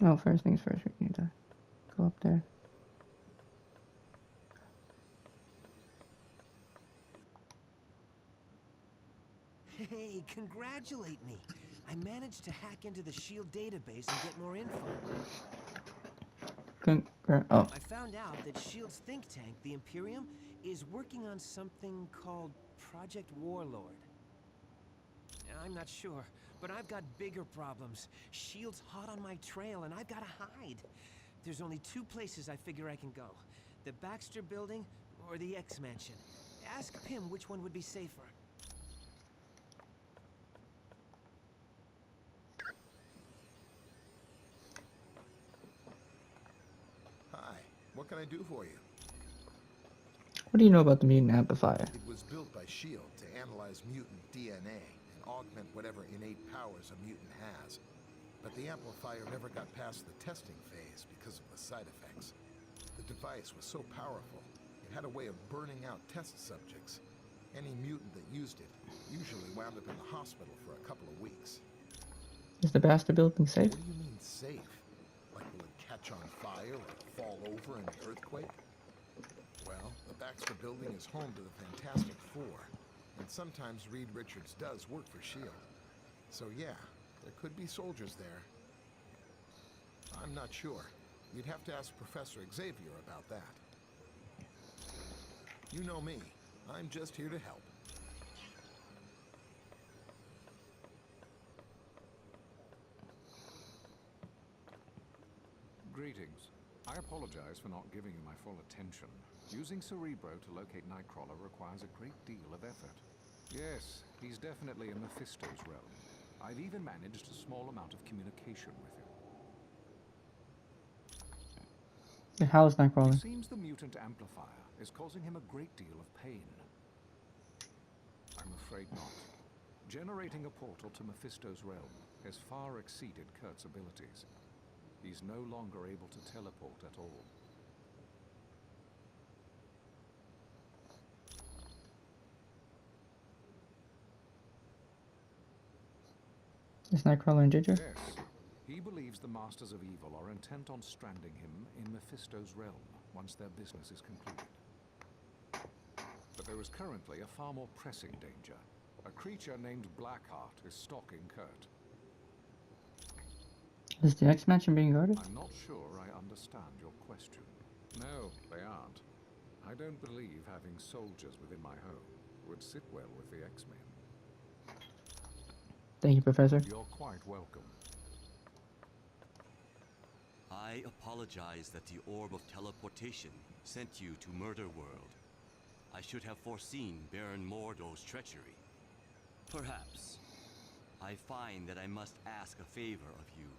Oh, first things first, we need to go up there. Hey, congratulate me. I managed to hack into the SHIELD database and get more info. Oh. I found out that SHIELD's think tank, the Imperium, is working on something called Project Warlord. I'm not sure, but I've got bigger problems. SHIELD's hot on my trail and I've got to hide. There's only two places I figure I can go. The Baxter Building or the X-Mansion. Ask Pym which one would be safer. Hi, what can I do for you? What do you know about the mutant amplifier? It was built by SHIELD to analyze mutant DNA and augment whatever innate powers a mutant has. But the amplifier never got past the testing phase because of the side effects. The device was so powerful, it had a way of burning out test subjects. Any mutant that used it usually wound up in the hospital for a couple of weeks. Is the Baxter building safe? What do you mean safe? Like will it catch on fire or fall over in an earthquake? Well, the Baxter Building is home to the Fantastic Four, and sometimes Reed Richards does work for SHIELD. So yeah, there could be soldiers there. I'm not sure. You'd have to ask Professor Xavier about that. You know me. I'm just here to help. Greetings. I apologize for not giving you my full attention. Using Cerebro to locate Nightcrawler requires a great deal of effort. Yes, he's definitely in Mephisto's realm. I've even managed a small amount of communication with him. How is Nightcrawler? It seems the mutant amplifier is causing him a great deal of pain. I'm afraid not. Generating a portal to Mephisto's realm has far exceeded Kurt's abilities. He's no longer able to teleport at all. Is Nightcrawler in danger? Yes. He believes the Masters of Evil are intent on stranding him in Mephisto's realm once their business is concluded. But there is currently a far more pressing danger. A creature named Blackheart is stalking Kurt. Is the X-Mansion being guarded? I'm not sure I understand your question. No, they aren't. I don't believe having soldiers within my home would sit well with the X-Men. Thank you, Professor. You're quite welcome. I apologize that the Orb of Teleportation sent you to Murder World. I should have foreseen Baron Mordo's treachery. Perhaps. I find that I must ask a favor of you.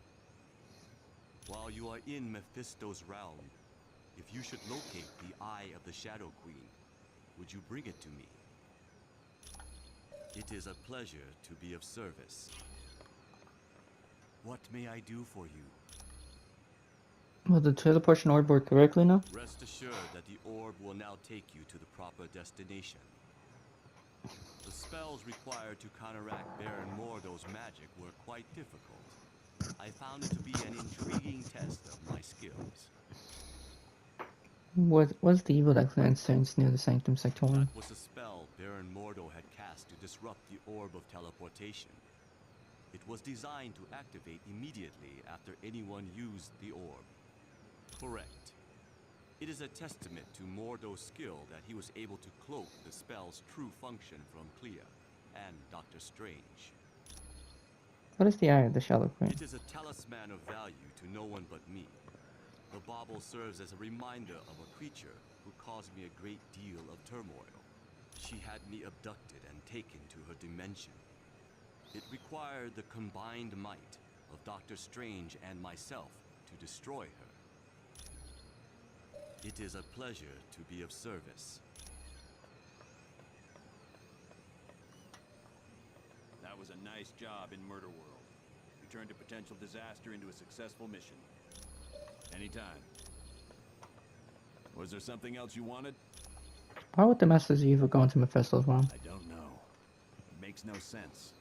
While you are in Mephisto's realm, if you should locate the Eye of the Shadow Queen, would you bring it to me? It is a pleasure to be of service. What may I do for you? Will the teleportation orb work correctly now? Rest assured that the orb will now take you to the proper destination. The spells required to counteract Baron Mordo's magic were quite difficult. I found it to be an intriguing test of my skills. What's the evil that stands near the Sanctum Sanctorum? That was a spell Baron Mordo had cast to disrupt the Orb of Teleportation. It was designed to activate immediately after anyone used the orb. Correct. It is a testament to Mordo's skill that he was able to cloak the spell's true function from Clea and Dr. Strange. What is the Eye of the Shadow Queen? It is a talisman of value to no one but me. The bauble serves as a reminder of a creature who caused me a great deal of turmoil. She had me abducted and taken to her dimension. It required the combined might of Dr. Strange and myself to destroy her. It is a pleasure to be of service. That was a nice job in Murder World. You turned a potential disaster into a successful mission. Anytime. Was there something else you wanted? Why would the Masters of Evil go into Mephisto's realm? I don't know. It makes no sense.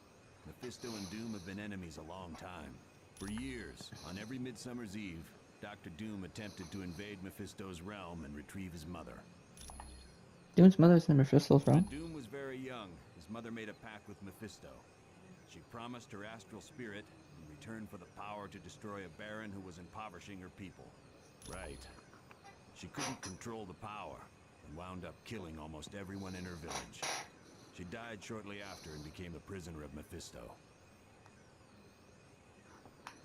Mephisto and Doom have been enemies a long time. For years, on every Midsummer's Eve, Dr. Doom attempted to invade Mephisto's realm and retrieve his mother. Doom's mother's in Mephisto's When realm. Doom was very young, his mother made a pact with Mephisto. She promised her astral spirit in return for the power to destroy a baron who was impoverishing her people. Right. She couldn't control the power and wound up killing almost everyone in her village. She died shortly after and became a prisoner of Mephisto.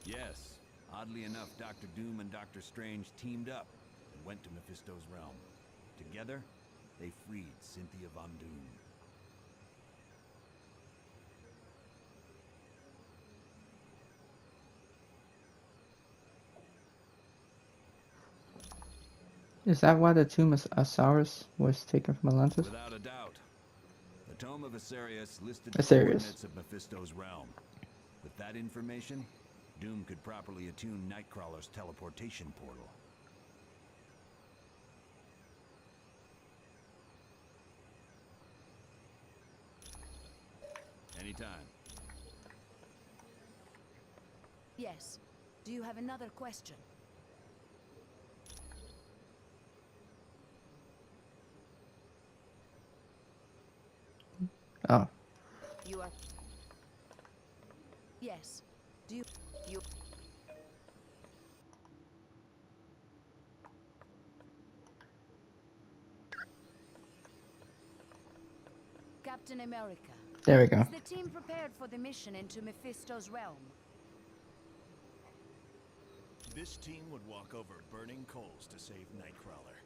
Yes, oddly enough, Dr. Doom and Dr. Strange teamed up and went to Mephisto's realm. Together, they freed Cynthia Von Doom. Is that why the tomb of Osiris was taken from Atlantis? Without a doubt. The Tome of Asarius listed the Asarius. coordinates of Mephisto's realm. With that information, Doom could properly attune Nightcrawler's teleportation portal. Anytime. Yes. Do you have another question? Oh. You are... Yes. Do you... Captain America. There we go. Is the team prepared for the mission into Mephisto's realm? This team would walk over burning coals to save Nightcrawler.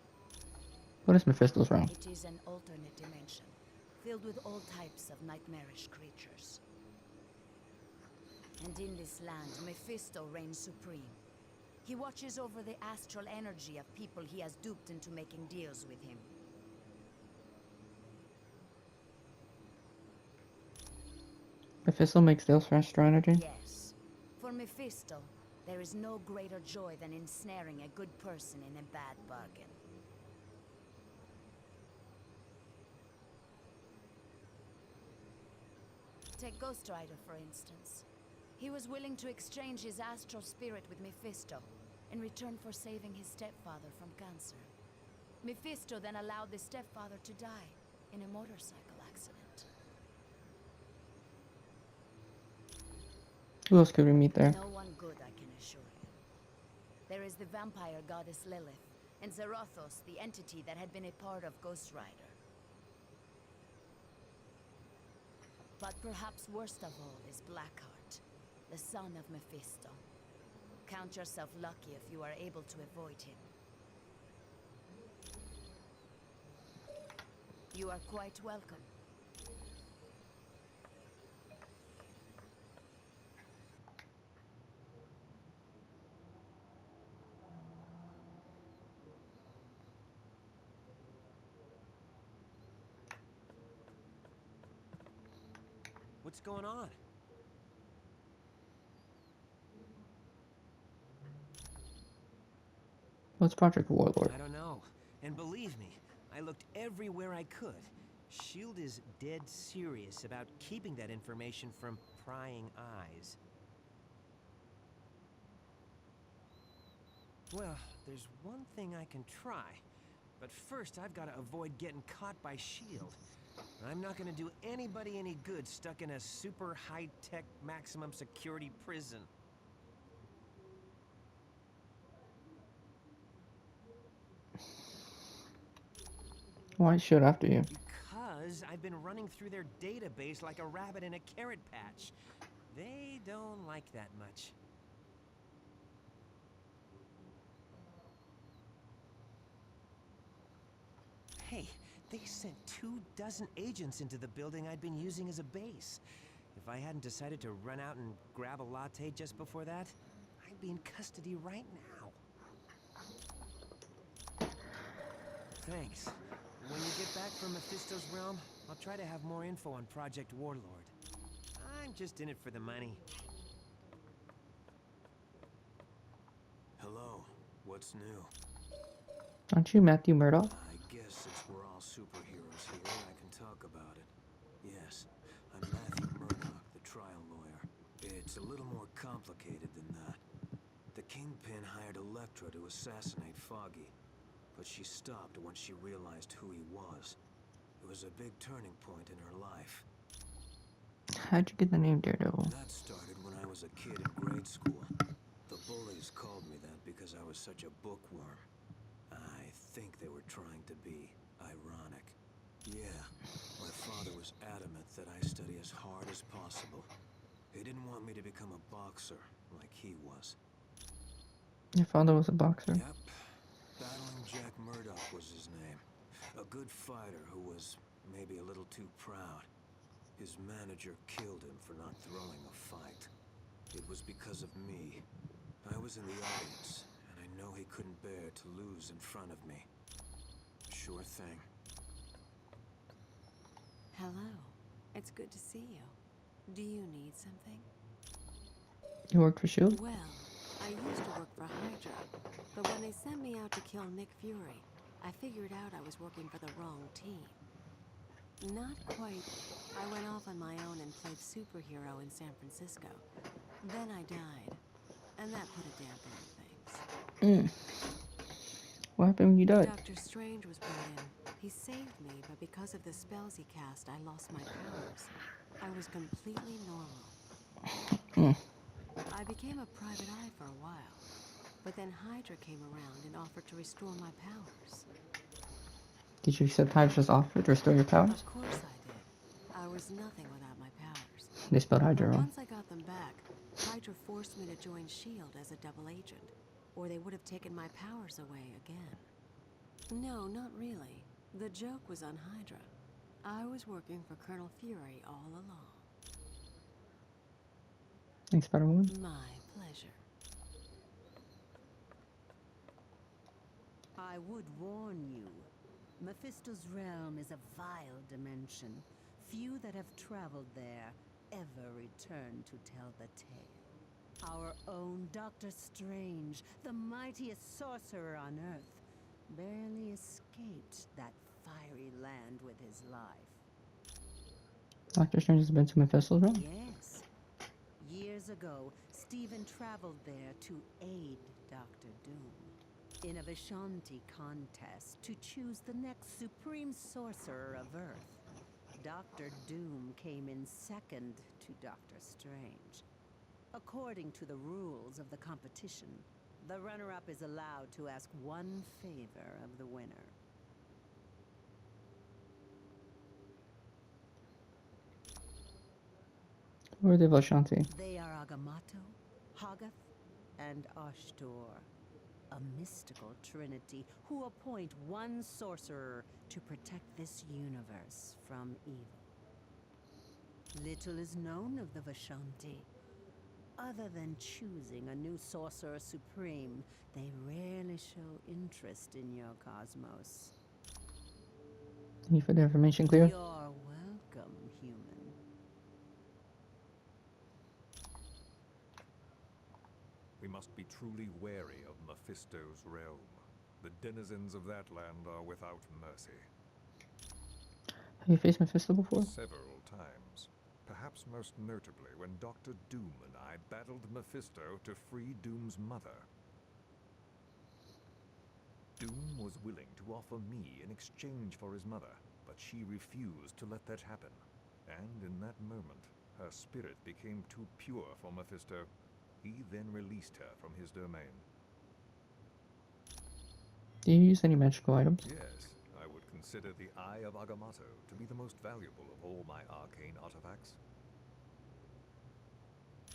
What is Mephisto's realm? It is an alternate dimension, filled with all types of nightmarish creatures. And in this land, Mephisto reigns supreme. He watches over the astral energy of people he has duped into making deals with him. Mephisto makes deals for astral energy? Yes. For Mephisto, there is no greater joy than ensnaring a good person in a bad bargain. Take Ghost Rider, for instance. He was willing to exchange his astral spirit with Mephisto in return for saving his stepfather from cancer. Mephisto then allowed the stepfather to die in a motorcycle accident. Who else could we meet there? No one good, I can assure you. There is the vampire goddess Lilith, and Zarathos, the entity that had been a part of Ghost Rider. But perhaps worst of all is Blackheart, the son of Mephisto. Count yourself lucky if you are able to avoid him. You are quite welcome. What's going on? What's Project Warlord? I don't know. And believe me, I looked everywhere I could. S.H.I.E.L.D. is dead serious about keeping that information from prying eyes. Well, there's one thing I can try. But first, I've got to avoid getting caught by S.H.I.E.L.D. I'm not going to do anybody any good stuck in a super high-tech maximum security prison. Why should after you? Because I've been running through their database like a rabbit in a carrot patch. They don't like that much. Hey, they sent 24 agents into the building I'd been using as a base. If I hadn't decided to run out and grab a latte just before that, I'd be in custody right now. Thanks. When you get back from Mephisto's realm, I'll try to have more info on Project Warlord. I'm just in it for the money. Hello, what's new? Aren't you Matthew Murdoch? I guess since we're all superheroes here, I can talk about it. Yes, I'm Matthew Murdoch, the trial lawyer. It's a little more complicated than that. The Kingpin hired Elektra to assassinate Foggy, but she stopped once she realized who he was. It was a big turning point in her life. How'd you get the name Daredevil? That started when I was a kid in grade school. The bullies called me that because I was such a bookworm. I think they were trying to be ironic. Yeah, my father was adamant that I study as hard as possible. He didn't want me to become a boxer like he was. Your father was a boxer? Yep. Battling Jack Murdoch was his name. A good fighter who was maybe a little too proud. His manager killed him for not throwing a fight. It was because of me. I was in the audience, and I know he couldn't bear to lose in front of me. Sure thing. Hello. It's good to see you. Do you need something? You worked for S.H.I.E.L.D.? Well, I used to work for Hydra, but when they sent me out to kill Nick Fury, I figured out I was working for the wrong team. Not quite. I went off on my own and played superhero in San Francisco. Then I died, and that put a damper on things. What happened when you died? Doctor Strange was brought in. He saved me, but because of the spells he cast, I lost my powers. I was completely normal. I became a private eye for a while, but then Hydra came around and offered to restore my powers. Did you accept Hydra's offer to restore your powers? Of course I did. I was nothing without my powers. They spelled Hydra But wrong. once I got them back, Hydra forced me to join S.H.I.E.L.D. as a double agent, or they would have taken my powers away again. No, not really. The joke was on Hydra. I was working for Colonel Fury all along. Thanks, Spider-Woman. My pleasure. I would warn you. Mephisto's realm is a vile dimension. Few that have traveled there ever return to tell the tale. Our own Doctor Strange, the mightiest sorcerer on Earth, barely escaped that fiery land with his life. Doctor Strange has been to Mephisto's realm? Yes. Years ago, Stephen traveled there to aid Dr. Doom in a Vishanti contest to choose the next supreme sorcerer of Earth. Dr. Doom came in second to Doctor Strange. According to the rules of the competition, the runner-up is allowed to ask one favor of the winner. Who are the Vishanti? They are Agamotto, Hoggoth, and Ashtor, a mystical trinity who appoint one sorcerer to protect this universe from evil. Little is known of the Vishanti. Other than choosing a new sorcerer supreme, they rarely show interest in your cosmos. Thank you for the information, Cleo. You're welcome, human. We must be truly wary of Mephisto's realm. The denizens of that land are without mercy. Have you faced Mephisto before? Several times. Perhaps most notably when Dr. Doom and I battled Mephisto to free Doom's mother. Doom was willing to offer me in exchange for his mother, but she refused to let that happen. And in that moment, her spirit became too pure for Mephisto. He then released her from his domain. Do you use any magical items? Yes, I would consider the Eye of Agamotto to be the most valuable of all my arcane artifacts.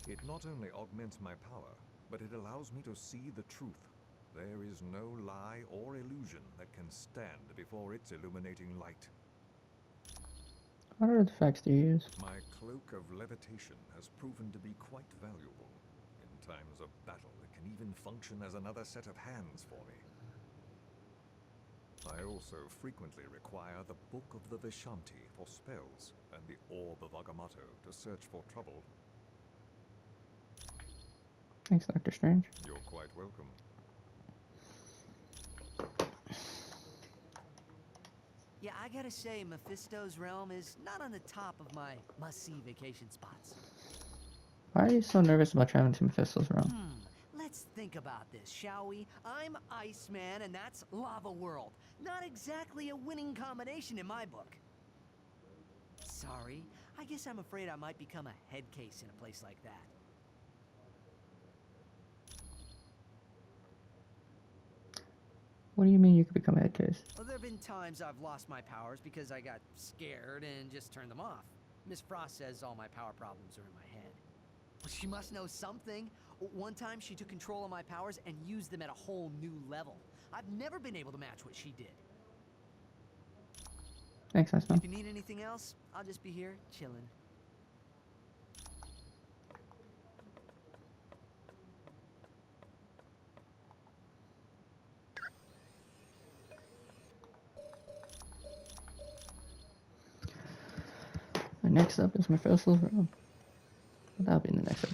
It not only augments my power, but it allows me to see the truth. There is no lie or illusion that can stand before its illuminating light. What artifacts do you use? My cloak of levitation has proven to be quite valuable. In times of battle, it can even function as another set of hands for me. I also frequently require the Book of the Vishanti for spells, and the Orb of Agamotto to search for trouble. Thanks, Doctor Strange. You're quite welcome. Yeah, I gotta say, Mephisto's realm is not on the top of my must-see vacation spots. Why are you so nervous about traveling to Mephisto's realm? Let's think about this, shall we? I'm Iceman, and that's Lava World. Not exactly a winning combination in my book. Sorry, I guess I'm afraid I might become a head case in a place like that. What do you mean you could become a head case? Well, there have been times I've lost my powers because I got scared and just turned them off. Miss Frost says all my power problems are in my head. Well, she must know something. One time she took control of my powers and used them at a whole new level. I've never been able to match what she did. Thanks, Iceman. If you need anything else, I'll just be here, chilling. And next up is Mephisto's realm. But that'll be in the next episode.